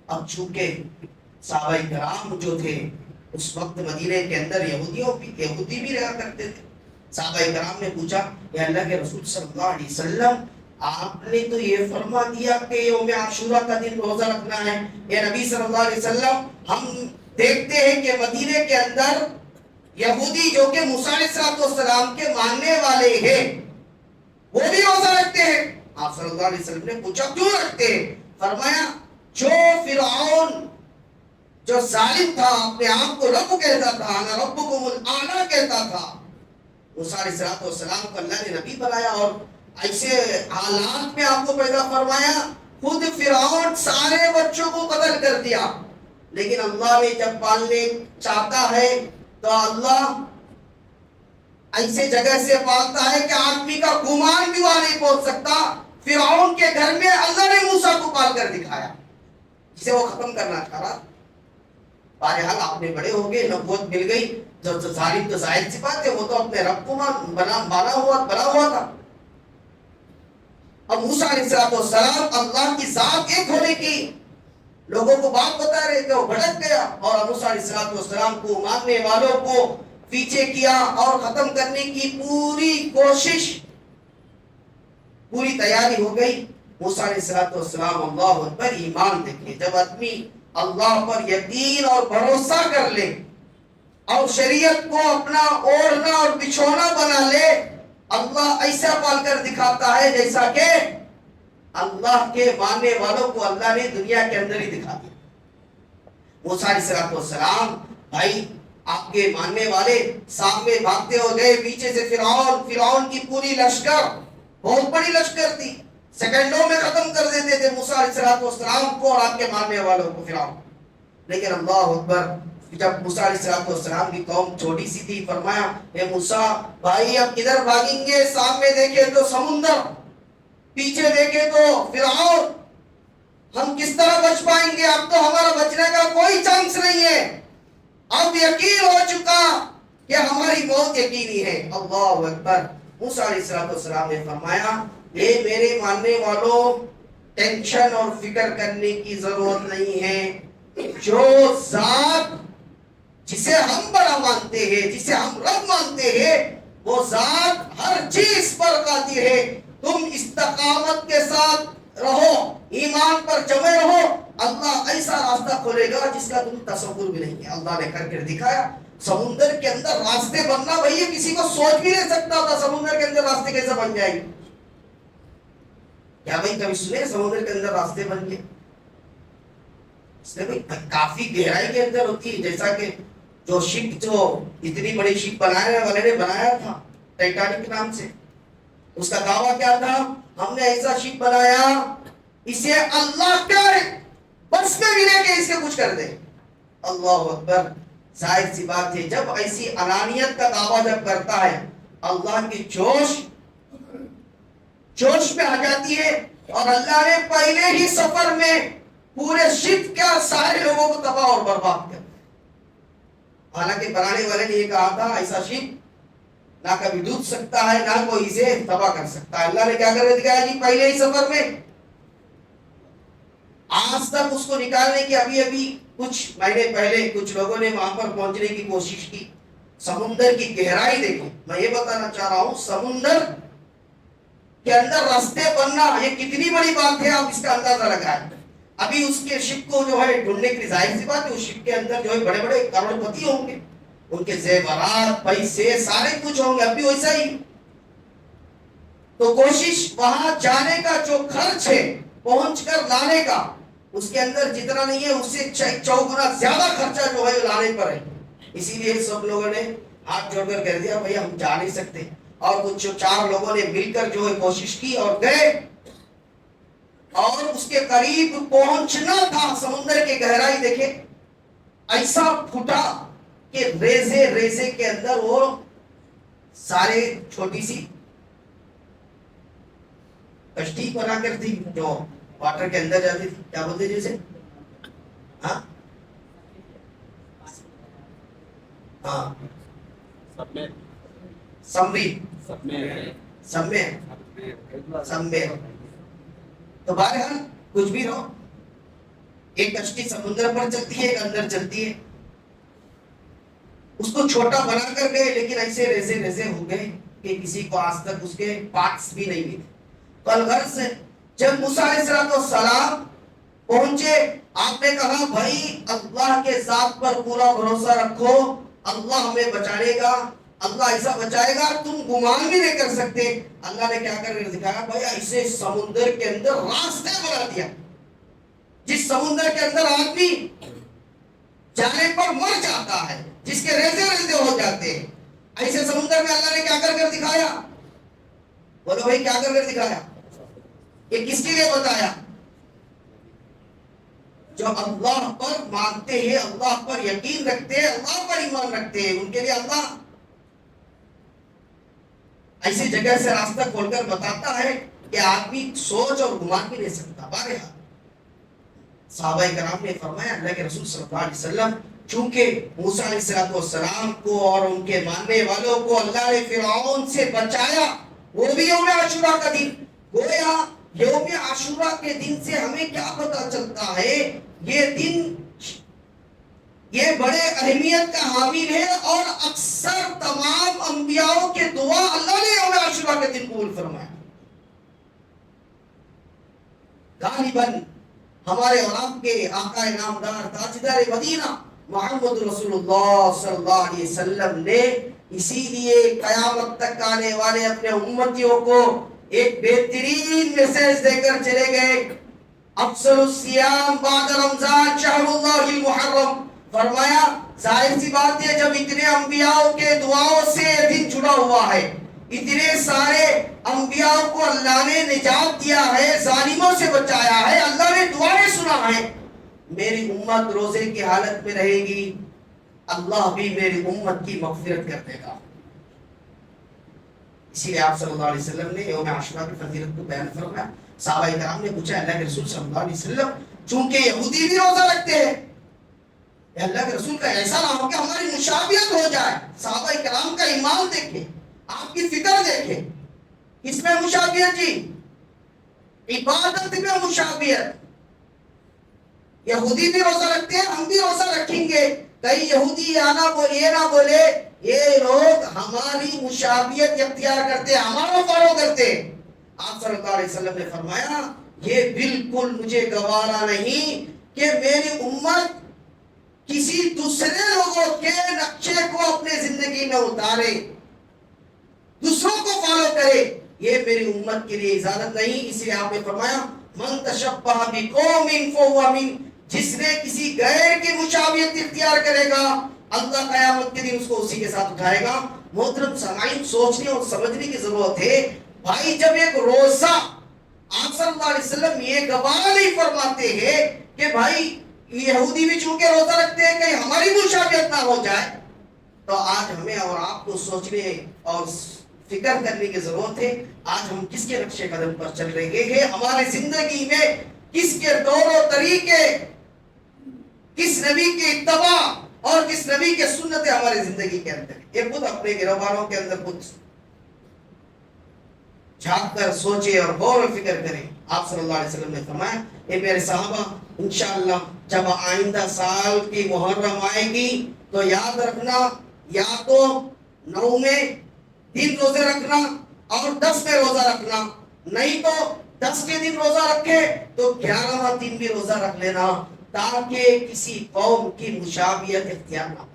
اب چونکہ صحابہ کرام جو تھے اس وقت مدینے کے اندر یہودی بھی رہا کرتے تھے. صحابہ کرام نے پوچھا کہ اللہ کے رسول صلی اللہ علیہ وسلم آپ نے تو یہ فرما دیا کہ یوم عاشورہ کا دن روزہ رکھنا ہے. یا نبی صلی اللہ علیہ وسلم ہم دیکھتے ہیں کہ مدینے کے اندر یہودی جو کہ موسیٰ علیہ السلام کے ماننے والے ہیں وہ بھی روزہ رکھتے ہیں. آپ صلی اللہ علیہ وسلم نے پوچھا کیوں رکھتے ہیں؟ فرمایا جو فرعون جو ظالم تھا اپنے آپ کو رب کہتا تھا، انا ربکم الاعلی کہتا تھا، موسیٰ علیہ السلام کو اللہ نے نبی بنایا اور ایسے حالات میں آپ کو پیدا فرمایا. خود فرعون سارے بچوں کو قتل کر دیا، لیکن اللہ نے جب پالنے چاہتا ہے تو اللہ ایسے جگہ سے پالتا ہے کہ آدمی کا گمان بھی وہاں نہیں پہنچ سکتا. فرعون کے گھر میں اللہ نے موسیٰ کو پال کر دکھایا جسے وہ ختم کرنا چاہ رہا. بہرحال آپ نے بڑے ہو گئے، نبوت مل گئی. جو ظالم تو ظاہر سی بات ہے وہ تو اپنے رب کو بنا ہوا تھا. اب موسیٰ علیہ السلام اللہ کی ذات ایک ہونے کی لوگوں کو بات بتا رہے تھے، وہ بھٹک گیا اور موسیٰ علیہ السلام کو ماننے والوں کو پیچھے کیا اور ختم کرنے کی پوری کوشش، پوری تیاری ہو گئی. موسیٰ علیہ السلام اللہ اکبر ایمان دیکھیں، جب آدمی اللہ پر یقین اور بھروسہ کر لے اور شریعت کو اپنا اوڑھنا اور بچھونا بنا لے، اللہ ایسا پال کر دکھاتا ہے جیسا کہ اللہ کے ماننے والوں کو اللہ نے دنیا کے اندر ہی دکھا دیا. موسیٰ علیہ السلام بھائی آپ کے ماننے والے سامنے بھاگتے ہو گئے، پیچھے سے فرعون کی پوری لشکر، بہت بڑی لشکر تھی، سیکنڈوں میں ختم کر دیتے تھے موسیٰ علیہ السلام کو اور آپ کے ماننے والوں کو فرعون. لیکن اللہ اکبر، جب موسیٰ علیہ السلام کی قوم چھوٹی سی تھی، فرمایا اے موسیٰ بھائی اب کدھر بھاگیں گے؟ سامنے دیکھے تو سمندر، پیچھے دیکھے تو فرعون، ہم کس طرح بچ پائیں گے؟ اب تو ہمارا بچنے کا کوئی چانس نہیں ہے، اب یقین ہو چکا کہ ہماری موت یقینی ہے. اللہ اکبر. موسیٰ علیہ السلام نے فرمایا اے میرے ماننے والوں، ٹینشن اور فکر کرنے کی ضرورت نہیں ہے. جو ذات جسے ہم بڑا مانتے ہیں، جسے ہم رب مانتے ہیں، وہ ذات ہر چیز پر قادر ہے. تم استقامت کے ساتھ رہو، ایمان پر جمے رہو، اللہ ایسا راستہ کھولے گا جس کا تم تصور بھی نہیں ہے. اللہ نے کر دکھایا. سمندر کے اندر راستے بننا بھائی کسی کو سوچ بھی نہیں سکتا تھا. سمندر کے اندر راستے کیسے بن جائیں گے؟ کیا بھائی کبھی سنے سمندر کے اندر راستے بن گئے؟ اس نے کافی گہرائی کے اندر ہوتی ہے. جیسا کہ جو شپ، جو اتنی بڑی شپ بنانے والے نے بنایا تھا ٹائٹینک نام سے، اس کا دعویٰ کیا تھا؟ ہم نے ایسا شپ بنایا اسے اللہ کا بس میں ملے کہ اس کے کچھ کر دے. اللہ اکبر. ظاہر سی بات ہے جب ایسی انانیت کا دعویٰ جب کرتا ہے، اللہ کی جوش میں آ جاتی ہے اور اللہ نے پہلے ہی سفر میں پورے شپ کا سارے لوگوں کو تباہ اور برباد کر. حالانکہ بنانے والے نے یہ کہا تھا ایسا شپ نہ کبھی ڈوب سکتا ہے، نہ کوئی اسے تباہ کر سکتا ہے. اللہ نے کیا کر دکھایا جی پہلے ہی سفر میں. آج تک اس کو نکالنے کی ابھی کچھ مہینے پہلے کچھ لوگوں نے وہاں پر پہنچنے کی کوشش کی. سمندر کی گہرائی دیکھیں. میں یہ بتانا چاہ رہا ہوں سمندر کے اندر راستے بننا یہ کتنی بڑی بات ہے، آپ اس کا اندازہ لگائیں. ابھی اس کے شپ کو جو ہے ڈھونڈنے کی ظاہر سی بات ہے اس شپ کے اندر جو ہے بڑے بڑے کروڑ پتی ہوں گے، ان کے زیورات، پیسے، سارے کچھ ہوں گے. اب بھی ویسا ہی تو کوشش وہاں جانے کا جو خرچ ہے پہنچ کر لانے کا، اس کے اندر جتنا نہیں ہے اس سے 4 گنا زیادہ خرچہ جو ہے لانے پر ہے. اسی لیے سب لوگوں نے ہاتھ جوڑ کر کہہ دیا بھائی ہم جا نہیں سکتے، اور کچھ 4 لوگوں نے مل کر جو ہے کوشش کی اور گئے اور اس کے قریب پہنچنا تھا. سمندر کی گہرائی دیکھیں ایسا پھٹا کہ ریزے کے اندر وہ سارے چھوٹی سی کشتی بنا کر تھی جو واٹر کے اندر جاتی تھی. کیا بولتے جیسے ہاں سمبے. تو بہرحال کچھ بھی رہو، ایک کشتی سمندر پر چلتی ہے، ایک اندر چلتی ہے. اس کو چھوٹا بنا کر گئے لیکن ایسے ریزے ریزے ہو گئے کہ کسی کو آج تک اس کے پارٹس بھی نہیں ملے. تو الغرض جب موسیٰ علیہ السلام پہنچے، آپ نے کہا بھائی اللہ کے ذات پر پورا بھروسہ رکھو، اللہ ہمیں بچائے گا، اللہ ایسا بچائے گا تم گمان بھی نہیں کر سکتے. اللہ نے کیا کر کے دکھایا بھائی، ایسے سمندر کے اندر راستے بنا دیا. جس سمندر کے اندر آدمی جانے پر مر جاتا ہے، جس کے ریزے ریزے ہو جاتے ہیں، ایسے سمندر میں اللہ نے کیا کر دکھایا؟ بولو بھائی کیا کر دکھایا؟ یہ کس کے لیے بتایا؟ جو اللہ پر مانتے ہیں، اللہ پر یقین رکھتے ہیں، اللہ پر ایمان رکھتے ہیں، ان کے لیے اللہ ایسی جگہ سے راستہ کھول کر بتاتا ہے کہ آدمی سوچ اور گمان بھی نہیں سکتا. بارہا صحابہ کرام نے فرمایا اللہ کے رسول صلی اللہ علیہ وسلم چونکہ موسیٰ علیہ السلام کو اور ان کے ماننے والوں کو اللہ نے فرعون سے بچایا، وہ بھی یوم عاشورہ کا دن. گویا یوم عاشورہ کے دن سے ہمیں کیا پتہ چلتا ہے؟ یہ دن یہ بڑے اہمیت کا حامل ہے، اور اکثر تمام انبیاءوں کے دعا اللہ نے یوم عاشورہ کے دن قبول فرمایا. غالباً ہمارے اور آپ کے آقا نامدار تاجدار مدینہ محمد رسول اللہ صلی اللہ علیہ وسلم نے اسی لیے قیامت تک آنے والے اپنے امتیوں کو ایک بہترین میسج دے کر چلے گئے. افضل الصیام بعد رمضان شہر اللہ المحرم. فرمایا ظاہر سی بات ہے جب اتنے انبیاء کے دعاؤں سے یہ دن جڑا ہوا ہے، اتنے سارے انبیاء کو اللہ نے نجات دیا ہے، ظالموں سے بچایا ہے، اللہ نے دعائیں سنا ہے، میری امت روزے کی حالت میں رہے گی، اللہ بھی میری امت کی مغفرت کر دے گا. اسی لیے آپ صلی اللہ علیہ وسلم نے یوم عاشورہ کی فضیلت کو بیان فرمایا. صحابہ کرام نے پوچھا اللہ کے رسول صلی اللہ علیہ وسلم چونکہ یہودی بھی روزہ رکھتے ہیں، اللہ کے رسول کا ایسا نہ ہو کہ ہماری مشابہت ہو جائے. صحابہ کرام کا ایمان دیکھیں، آپ کی فکر دیکھیں، اس میں مشابہت جی، عبادت میں مشابہت. یہودی بھی روزہ رکھتے ہیں، ہم بھی روزہ رکھیں گے. کئی یہودی یہ نہ بولے یہ لوگ ہماری مشابہت اختیار کرتے، ہمارا فالو کرتے. آپ صلی اللہ علیہ وسلم نے فرمایا یہ بالکل مجھے گوارا نہیں کہ میری امت کسی دوسرے لوگوں کے نقشے کو اپنے زندگی میں اتارے، دوسروں کو فالو کرے، یہ میری امت کے لیے اجازت نہیں. اس لیے آپ نے فرمایا من تشبہ بقوم فہو منہم، جس نے کسی غیر کی مشابہت اختیار کرے گا اللہ قیامت کے دن اس کو اسی کے ساتھ اٹھائے گا. محترم سامعین، سوچنے اور سمجھنے کی ضرورت ہے. بھائی جب ایک روزہ آپ صلی اللہ علیہ وسلم یہ گوارا نہیں فرماتے ہیں کہ بھائی یہودی بھی چونکہ روزہ رکھتے ہیں کہیں ہماری مشابہت نہ ہو جائے، تو آج ہمیں اور آپ کو سوچنے اور فکر کرنے کی ضرورت ہے آج ہم کس کے نقشے قدم پر چل رہے ہیں، ہمارے زندگی میں کس کے دور و طریقے، کس نبی کی اتباع اور کس نبی کے سنت ہمارے زندگی کے اندر. یہ خود اپنے گروہوں کے اندر کچھ جھانک کر سوچے اور غور و فکر کریں. آپ صلی اللہ علیہ وسلم نے فرمایا اے میرے صحابہ انشاءاللہ جب آئندہ سال کی محرم آئے گی تو یاد رکھنا یا تو 9 میں 3 روزے رکھنا اور 10 میں روزہ رکھنا، نہیں تو 10 کے دن روزہ رکھے تو 11واں دن بھی روزہ رکھ لینا تاکہ کسی قوم کی مشابہت اختیار نہ